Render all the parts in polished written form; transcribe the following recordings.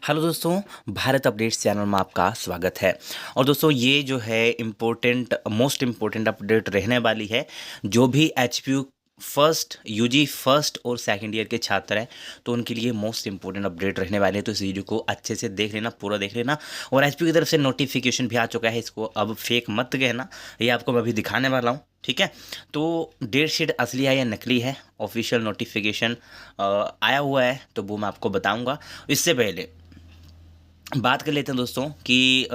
Hello दोस्तों, Bharat updates channel में आपका स्वागत है। और दोस्तों ये जो है मोस्ट इम्पोर्टेंट अपडेट रहने वाली है। जो भी एचपीयू फर्स्ट यूजी फर्स्ट और सेकंड ईयर के छात्र हैं तो उनके लिए मोस्ट इम्पोर्टेंट अपडेट रहने वाले हैं। तो इस वीडियो को अच्छे से देख लेना, पूरा देख लेना। और एचपीयू की तरफ से नोटिफिकेशन भी आ चुका है, इसको अब फेक मत कहना, ये आपको मैं अभी दिखाने वाला हूँ। ठीक है, तो डेट शीट असली है या नकली है, ऑफिशियल नोटिफिकेशन आया हुआ है तो वो मैं आपको बताऊंगा। इससे पहले बात कर लेते हैं दोस्तों कि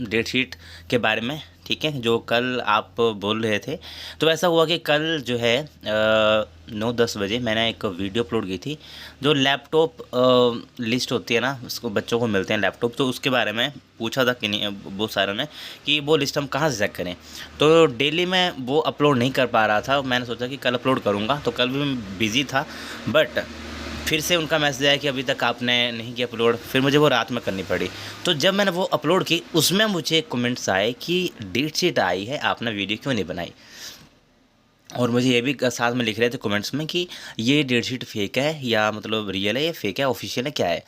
डेट शीट के बारे में। ठीक है, जो कल आप बोल रहे थे, तो ऐसा हुआ कि कल जो है 9-10 बजे मैंने एक वीडियो अपलोड की थी। जो लैपटॉप लिस्ट होती है ना, उसको बच्चों को मिलते हैं लैपटॉप, तो उसके बारे में पूछा था कि नहीं बहुत सारों ने कि वो लिस्ट हम कहाँ से चेक करें। तो डेली मैं वो अपलोड नहीं कर पा रहा था, मैंने सोचा कि कल अपलोड करूँगा, तो कल भी मैं बिज़ी था। बट फिर से उनका मैसेज आया कि अभी तक आपने नहीं किया अपलोड, फिर मुझे वो रात में करनी पड़ी। तो जब मैंने वो अपलोड की, उसमें मुझे कमेंट्स आए कि डेट शीट आई है, आपने वीडियो क्यों नहीं बनाई। और मुझे ये भी साथ में लिख रहे थे कमेंट्स में कि ये डेट शीट फेक है या मतलब रियल है या फेक है, ऑफिशियल है, क्या है।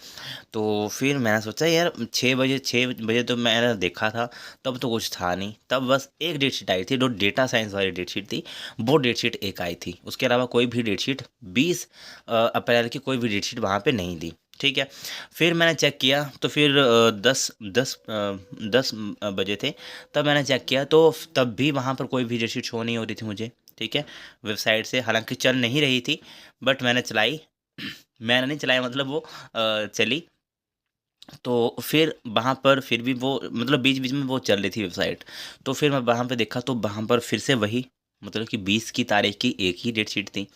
तो फिर मैंने सोचा यार 6 बजे तो मैंने देखा था, तब तो कुछ था नहीं, तब बस एक डेट शीट आई थी जो डेटा साइंस वाली डेट शीट थी। वो डेट शीट एक आई थी, उसके अलावा कोई भी डेट शीट 20 अप्रैल की कोई भी डेट शीट वहाँ पे नहीं थी। ठीक है, फिर मैंने चेक किया तो फिर 10 बजे थे, तब मैंने चेक किया तो तब भी वहाँ पर कोई भी डेट शीट शो नहीं हो रही थी मुझे। ठीक है, वेबसाइट से हालांकि चल नहीं रही थी, बट मैंने चलाई। मैंने नहीं चलाया, मतलब वो चली। तो फिर वहाँ पर फिर भी वो मतलब बीच बीच में वो चल रही थी वेबसाइट। तो फिर मैं वहाँ पे देखा तो वहाँ पर फिर से वही, मतलब कि 20 की तारीख की एक ही डेट शीट थी।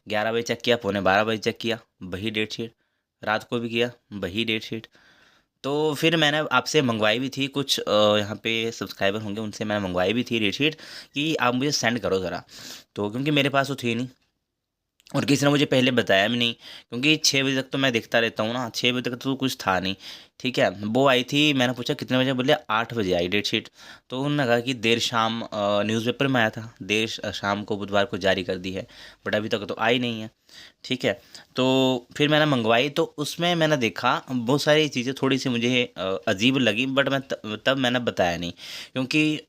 11 बजे चेक किया, पौने 12 बजे चेक किया, वही डेट शीट। रात को भी किया, वही डेट शीट। तो फिर मैंने आपसे मंगवाई भी थी कुछ, यहाँ पे सब्सक्राइबर होंगे उनसे मैंने मंगवाई भी थी डेट शीट कि आप मुझे सेंड करो ज़रा। तो क्योंकि मेरे पास तो थी नहीं, और किसी ने मुझे पहले बताया भी नहीं, क्योंकि 6 बजे तक तो मैं देखता रहता हूँ ना, 6 बजे तक तो कुछ था नहीं। ठीक है, वो आई थी, मैंने पूछा कितने बजे, बोले 8 बजे आई डेट शीट। तो उन्होंने कहा कि देर शाम न्यूज़पेपर में आया था, शाम को बुधवार को जारी कर दी है, बट अभी तक तो आई नहीं है। ठीक है, तो फिर मैंने मंगवाई तो उसमें मैंने देखा बहुत सारी चीज़ें थोड़ी सी मुझे अजीब लगी, बट मैं तब मैंने बताया नहीं, क्योंकि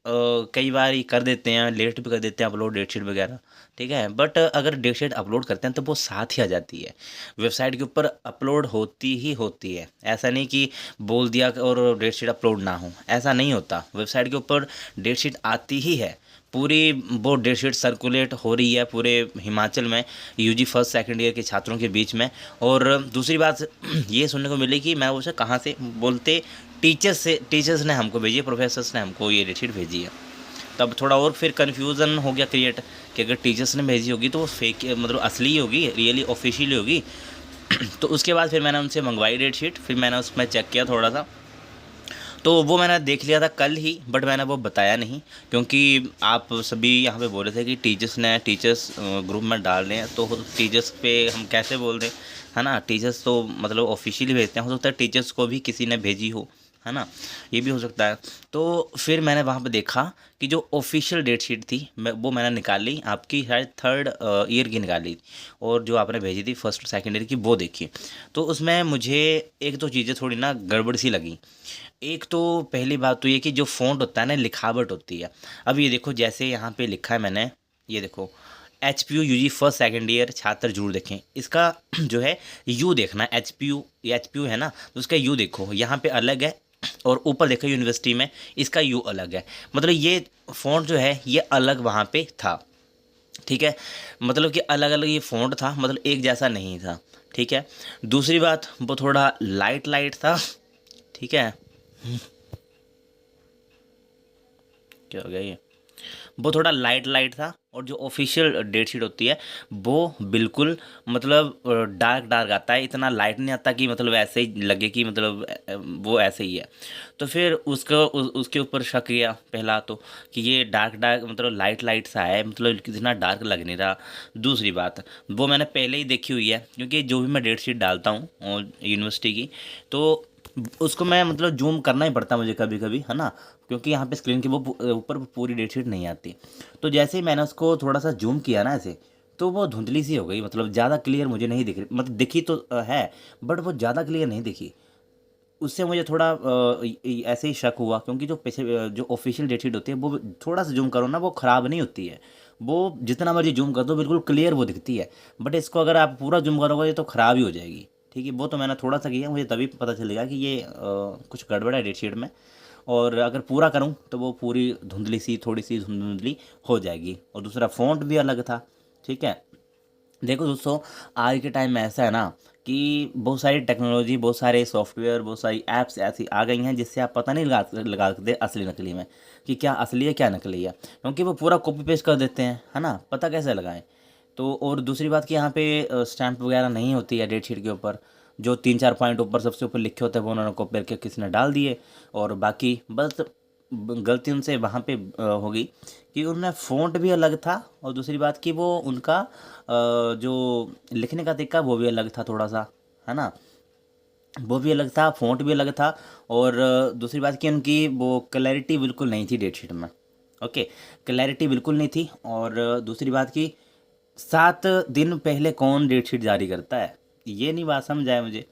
कई बार ये कर देते हैं, लेट भी कर देते हैं अपलोड डेट शीट वगैरह। ठीक है, बट अगर डेट शीट अपलोड करते हैं तो वो साथ ही आ जाती है, वेबसाइट के ऊपर अपलोड होती ही होती है। ऐसा नहीं कि बोल दिया और डेट शीट अपलोड ना हो, ऐसा नहीं होता। वेबसाइट के ऊपर डेट शीट आती ही है पूरी। वो डेट शीट सर्कुलेट हो रही है पूरे हिमाचल में, यूजी फर्स्ट सेकंड ईयर के छात्रों के बीच में। और दूसरी बात ये सुनने को मिली कि मैं उसे कहाँ से बोलते, टीचर्स ने हमको भेजी है, प्रोफेसर्स ने हमको ये डेट शीट भेजी है। तब थोड़ा और फिर कन्फ्यूज़न हो गया क्रिएट, कि अगर टीचर्स ने भेजी होगी तो वो फेक मतलब असली ही होगी, रियली ऑफिशियली होगी। तो उसके बाद फिर मैंने उनसे मंगवाई डेट शीट, फिर मैंने उसमें चेक किया थोड़ा सा, तो वो मैंने देख लिया था कल ही, बट मैंने वो बताया नहीं, क्योंकि आप सभी यहाँ पे बोल रहे थे कि टीचर्स ग्रुप में डाल रहे हैं, तो टीचर्स पे हम कैसे बोल दें, है ना। टीचर्स तो मतलब ऑफिशियली भेजते हैं, हो सकता है टीचर्स को भी किसी ने भेजी हो, है ना, ये भी हो सकता है। तो फिर मैंने वहाँ पे देखा कि जो ऑफिशियल डेट शीट थी वो मैंने निकाल ली, आपकी शायद थर्ड ईयर की निकाली, और जो आपने भेजी थी फर्स्ट सेकेंड ईयर की वो देखी। तो उसमें मुझे एक दो चीज़ें थोड़ी ना गड़बड़ सी लगी। एक तो पहली बात तो ये कि जो फ़ॉन्ट होता है ना, लिखावट होती है। अब ये देखो, जैसे यहाँ पे लिखा है मैंने, ये देखो, HPU UG first second year छात्र जरूर देखें, इसका जो है यू देखना, एचपीयू है ना, तो उसका यू देखो, यहाँ पे अलग है, और ऊपर देखो यूनिवर्सिटी में इसका यू अलग है। मतलब ये फ़ॉन्ट जो है ये अलग वहाँ पे था। ठीक है, मतलब कि अलग अलग ये फ़ॉन्ट था, मतलब एक जैसा नहीं था। ठीक है, दूसरी बात वो थोड़ा लाइट लाइट था। ठीक है, क्या हो गया ये, वो थोड़ा लाइट लाइट था। और जो ऑफिशियल डेट शीट होती है वो बिल्कुल मतलब डार्क डार्क आता है, इतना लाइट नहीं आता कि मतलब ऐसे ही लगे कि मतलब वो ऐसे ही है। तो फिर उसके ऊपर शक किया पहला तो, कि ये डार्क डार्क मतलब लाइट लाइट सा है, मतलब कितना डार्क लग नहीं रहा। दूसरी बात, वो मैंने पहले ही देखी हुई है, क्योंकि जो भी मैं डेट शीट डालता हूँ यूनिवर्सिटी की, तो उसको मैं मतलब जूम करना ही पड़ता है मुझे कभी कभी, है ना, क्योंकि यहाँ पे स्क्रीन के वो ऊपर पूरी डेट शीट नहीं आती। तो जैसे ही मैंने उसको थोड़ा सा जूम किया ना ऐसे, तो वो धुंधली सी हो गई, मतलब ज़्यादा क्लियर मुझे नहीं दिख रही, मतलब दिखी तो है, बट वो ज़्यादा क्लियर नहीं दिखी। उससे मुझे थोड़ा ऐसे ही शक हुआ, क्योंकि जो पिछले जो ऑफिशियल डेट शीट होती है वो थोड़ा सा जूम करो ना वो ख़राब नहीं होती है, वो जितना मर्जी जूम कर दो बिल्कुल क्लियर वो दिखती है। बट इसको अगर आप पूरा जूम करोगे तो ख़राब ही हो जाएगी। ठीक है, वो तो मैंने थोड़ा सा किया, मुझे तभी पता चलेगा कि ये कुछ गड़बड़ है डेट शीट में। और अगर पूरा करूँ तो वो पूरी धुंधली सी, थोड़ी सी धुंधली हो जाएगी। और दूसरा फ़ॉन्ट भी अलग था। ठीक है, देखो दोस्तों, आज के टाइम में ऐसा है ना कि बहुत सारी टेक्नोलॉजी, बहुत सारे सॉफ्टवेयर, बहुत सारी ऐप्स ऐसी आ गई हैं जिससे आप पता नहीं लगा लगा सकते असली नकली में कि क्या असली है क्या नकली है, क्योंकि वो पूरा कॉपी पेस्ट कर देते हैं, है ना, पता कैसे लगाएं। तो और दूसरी बात कि यहाँ पे स्टैंप वगैरह नहीं होती है डेट शीट के ऊपर। जो 3-4 पॉइंट ऊपर सबसे ऊपर लिखे होते हैं वो उन्होंने कॉपी करके किसी ने डाल दिए, और बाकी बस गलती उनसे वहाँ पे होगी कि उनमें फ़ॉन्ट भी अलग था, और दूसरी बात कि वो उनका जो लिखने का तरीका वो भी अलग था थोड़ा सा, है ना, वो भी अलग था, फ़ॉन्ट भी अलग था। और दूसरी बात कि उनकी वो क्लैरिटी बिल्कुल नहीं थी डेट शीट में। ओके, क्लैरिटी बिल्कुल नहीं थी। और दूसरी बात कि 7 दिन पहले कौन डेट शीट जारी करता है, ये नहीं बात समझ आए मुझे।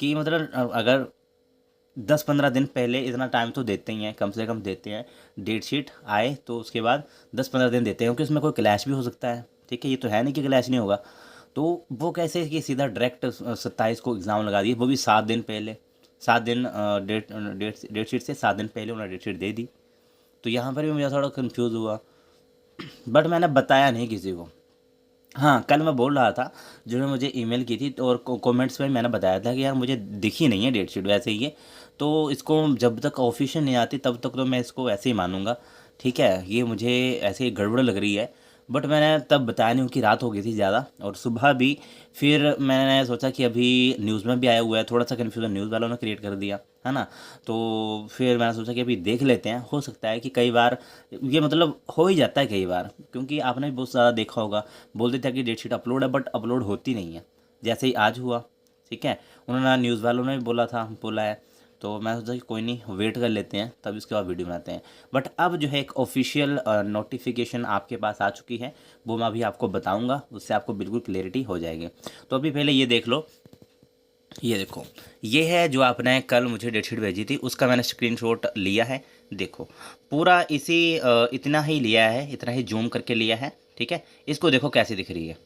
कि मतलब अगर 10-15 दिन पहले इतना टाइम तो देते ही हैं, कम से कम देते हैं। डेट शीट आए तो उसके बाद 10-15 दिन देते हैं, क्योंकि उसमें कोई क्लैश भी हो सकता है। ठीक है, ये तो है नहीं कि क्लैश नहीं होगा। तो वो कैसे कि सीधा डायरेक्ट 27 को एग्ज़ाम लगा दिए, वो भी 7 दिन पहले। 7 दिन डेट शीट से 7 दिन पहले उन्होंने डेट शीट दे दी। तो यहाँ पर भी मुझे थोड़ा कन्फ्यूज़ हुआ, बट मैंने बताया नहीं किसी को। हाँ, कल मैं बोल रहा था, जिन्होंने मुझे ईमेल की थी, तो और कमेंट्स में मैंने बताया था कि यार मुझे दिखी नहीं है डेट शीट वैसे ही है, तो इसको जब तक ऑफिशियल नहीं आती तब तक तो मैं इसको ऐसे ही मानूंगा। ठीक है, ये मुझे ऐसे ही गड़बड़ लग रही है। बट मैंने तब बताया नहीं, उनकी रात हो गई थी ज़्यादा, और सुबह भी फिर मैंने सोचा कि अभी न्यूज़ में भी आया हुआ है, थोड़ा सा कन्फ्यूज़न न्यूज़ वालों ने क्रिएट कर दिया, है ना। तो फिर मैंने सोचा कि अभी देख लेते हैं, हो सकता है कि कई बार ये मतलब हो ही जाता है कई बार, क्योंकि आपने भी बहुत ज़्यादा देखा होगा, बोल देते हैं कि डेट शीट अपलोड है बट अपलोड होती नहीं है। जैसे ही आज हुआ, ठीक है, उन्होंने न्यूज़ वालों ने भी बोला है, तो मैं सोचा कि कोई नहीं, वेट कर लेते हैं, तब इसके बाद वीडियो बनाते हैं। बट अब जो है एक ऑफिशियल नोटिफिकेशन आपके पास आ चुकी है, वो मैं अभी आपको बताऊंगा, उससे आपको बिल्कुल क्लियरिटी हो जाएगी। तो अभी पहले ये देख लो, ये देखो, ये है जो आपने कल मुझे डेट शीट भेजी थी, उसका मैंने स्क्रीनशॉट लिया है। देखो, पूरा इतना ही लिया है, इतना ही जूम करके लिया है। ठीक है, इसको देखो कैसी दिख रही है।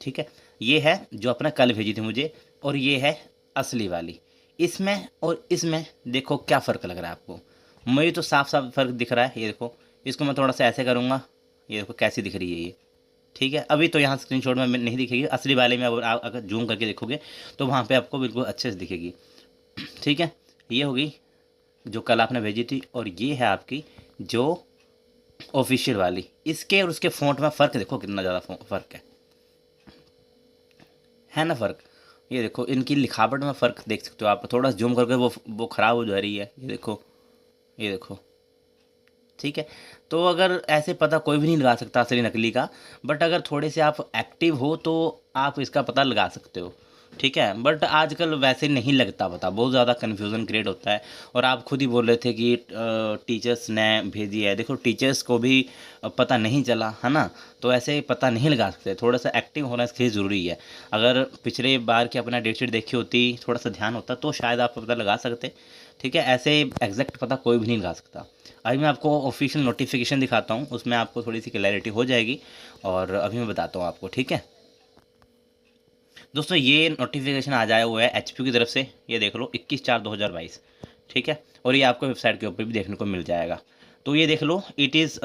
ठीक है, ये है जो आपने कल भेजी थी मुझे, और ये है असली वाली। इसमें और इसमें देखो क्या फ़र्क लग रहा है आपको। मुझे तो साफ साफ फ़र्क दिख रहा है, ये देखो। इसको मैं थोड़ा सा ऐसे करूँगा, ये देखो कैसी दिख रही है ये। ठीक है, अभी तो यहाँ स्क्रीनशॉट में नहीं दिखेगी, असली वाले में अब आप अगर जूम करके देखोगे तो वहाँ पे आपको बिल्कुल अच्छे से दिखेगी। ठीक है, ये होगी जो कल आपने भेजी थी, और ये है आपकी जो ऑफिशियल वाली। इसके और उसके फ़ॉन्ट में फ़र्क देखो कितना ज़्यादा फ़र्क है ना फ़र्क। ये देखो, इनकी लिखावट में फ़र्क देख सकते हो आप, थोड़ा जूम करके वो ख़राब हो जा रही है, ये देखो, ये देखो। ठीक है, तो अगर ऐसे पता कोई भी नहीं लगा सकता असली नकली का, बट अगर थोड़े से आप एक्टिव हो तो आप इसका पता लगा सकते हो। ठीक है, बट आजकल वैसे नहीं लगता पता, बहुत ज़्यादा कन्फ्यूज़न क्रिएट होता है। और आप खुद ही बोल रहे थे कि टीचर्स ने भेजी है, देखो टीचर्स को भी पता नहीं चला, है ना। तो ऐसे पता नहीं लगा सकते, थोड़ा सा एक्टिव होना इसके लिए ज़रूरी है। अगर पिछले बार की अपना डेट शीट देखी होती, थोड़ा सा ध्यान होता, तो शायद आप पता लगा सकते। ठीक है, ऐसे एग्जैक्ट पता कोई भी नहीं लगा सकता। अभी मैं आपको ऑफिशियल नोटिफिकेशन दिखाता हूँ, उसमें आपको थोड़ी सी क्लैरिटी हो जाएगी, और अभी मैं बताता हूँ आपको। ठीक है दोस्तों, ये नोटिफिकेशन आ जाया हुआ है एचपी की तरफ से, ये देख लो 21/4/2022। ठीक है, और ये आपको वेबसाइट के ऊपर भी देखने को मिल जाएगा। तो ये देख लो, it is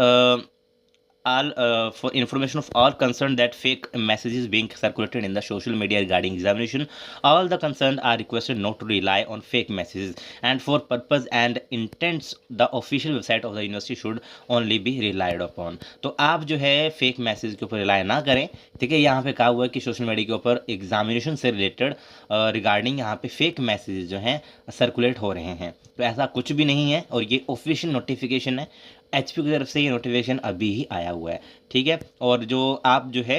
all for information of all concerned that fake messages being circulated in the social media regarding examination. All the concerned are requested not to rely on fake messages, and for purpose and intents the official website of the university should only be relied upon. तो आप जो है fake message के ऊपर rely ना करें। ठीक है, यहाँ पे कहा हुआ है कि सोशल मीडिया के ऊपर एग्जामिनेशन से रिलेटेड रिगार्डिंग यहाँ पे फेक मैसेज जो हैं सर्कुलेट हो रहे हैं, तो ऐसा कुछ भी नहीं है, और ये ऑफिशियल नोटिफिकेशन है एचपी की तरफ से, ये नोटिफिकेशन अभी ही आया हुआ है। ठीक है, और जो आप जो है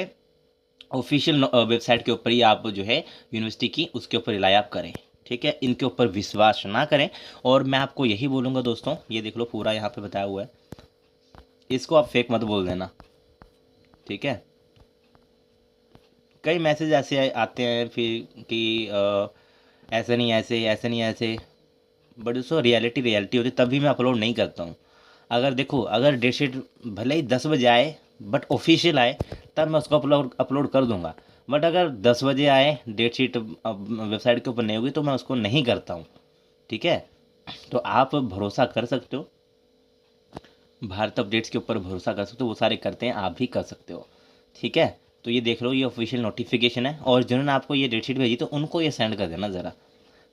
ऑफिशियल वेबसाइट के ऊपर ही आप जो है यूनिवर्सिटी की, उसके ऊपर रिलाई आप करें। ठीक है, इनके ऊपर विश्वास ना करें। और मैं आपको यही बोलूँगा दोस्तों, ये देख लो पूरा यहाँ पे बताया हुआ है, इसको आप फेक मत बोल देना। ठीक है, कई मैसेज ऐसे आते हैं फिर कि ऐसे नहीं ऐसे, ऐसे नहीं ऐसे, बट दोस्तों रियलिटी होती तभी मैं अपलोड नहीं करता हूँ। अगर देखो, अगर डेट शीट भले ही 10 बजे आए बट ऑफिशियल आए, तब मैं उसको अपलोड कर दूंगा। बट अगर 10 बजे आए डेट शीट वेबसाइट के ऊपर नहीं होगी तो मैं उसको नहीं करता हूँ। ठीक है, तो आप भरोसा कर सकते हो, भारत अपडेट्स के ऊपर भरोसा कर सकते हो, वो सारे करते हैं, आप भी कर सकते हो। ठीक है, तो ये देख लो, ये ऑफिशियल नोटिफिकेशन है, और जिन्होंने आपको ये डेट शीट भेजी तो उनको ये सेंड कर देना ज़रा।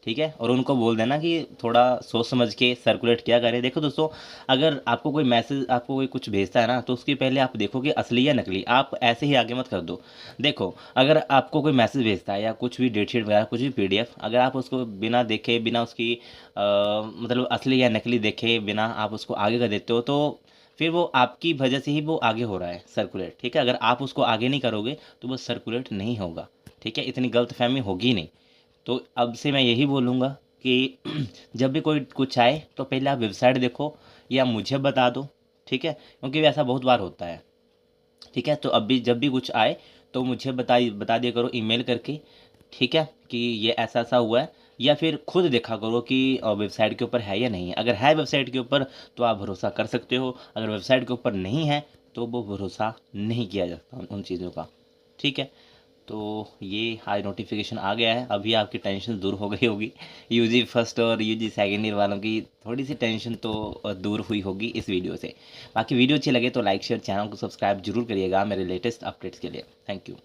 ठीक है, और उनको बोल देना कि थोड़ा सोच समझ के सर्कुलेट किया करें। देखो दोस्तों, अगर आपको कोई मैसेज, आपको कोई कुछ भेजता है ना, तो उसके पहले आप देखो कि असली या नकली। आप ऐसे ही आगे मत कर दो। देखो, अगर आपको कोई मैसेज भेजता है या कुछ भी डेट शीट वगैरह, कुछ भी पीडीएफ, अगर आप उसको बिना देखे, बिना उसकी मतलब असली या नकली देखे बिना आप उसको आगे कर देते हो, तो फिर वो आपकी वजह से ही वो आगे हो रहा है सर्कुलेट। ठीक है, अगर आप उसको आगे नहीं करोगे तो वो सर्कुलेट नहीं होगा। ठीक है, इतनी गलतफहमी होगी नहीं। तो अब से मैं यही बोलूँगा कि जब भी कोई कुछ आए तो पहले आप वेबसाइट देखो या मुझे बता दो। ठीक है, क्योंकि ऐसा बहुत बार होता है। ठीक है, तो अब भी जब भी कुछ आए तो मुझे बता दिया करो ईमेल करके। ठीक है, कि ये ऐसा ऐसा हुआ है, या फिर खुद देखा करो कि वेबसाइट के ऊपर है या नहीं है। अगर है वेबसाइट के ऊपर तो आप भरोसा कर सकते हो, अगर वेबसाइट के ऊपर नहीं है तो वो भरोसा नहीं किया जाता उन चीज़ों का। ठीक है, तो ये आज नोटिफिकेशन आ गया है, अभी आपकी टेंशन दूर हो गई होगी। यूजी फर्स्ट और यूजी सेकेंड ईयर वालों की थोड़ी सी टेंशन तो दूर हुई होगी इस वीडियो से। बाकी वीडियो अच्छी लगे तो लाइक शेयर, चैनल को सब्सक्राइब जरूर करिएगा मेरे लेटेस्ट अपडेट्स के लिए। Thank you.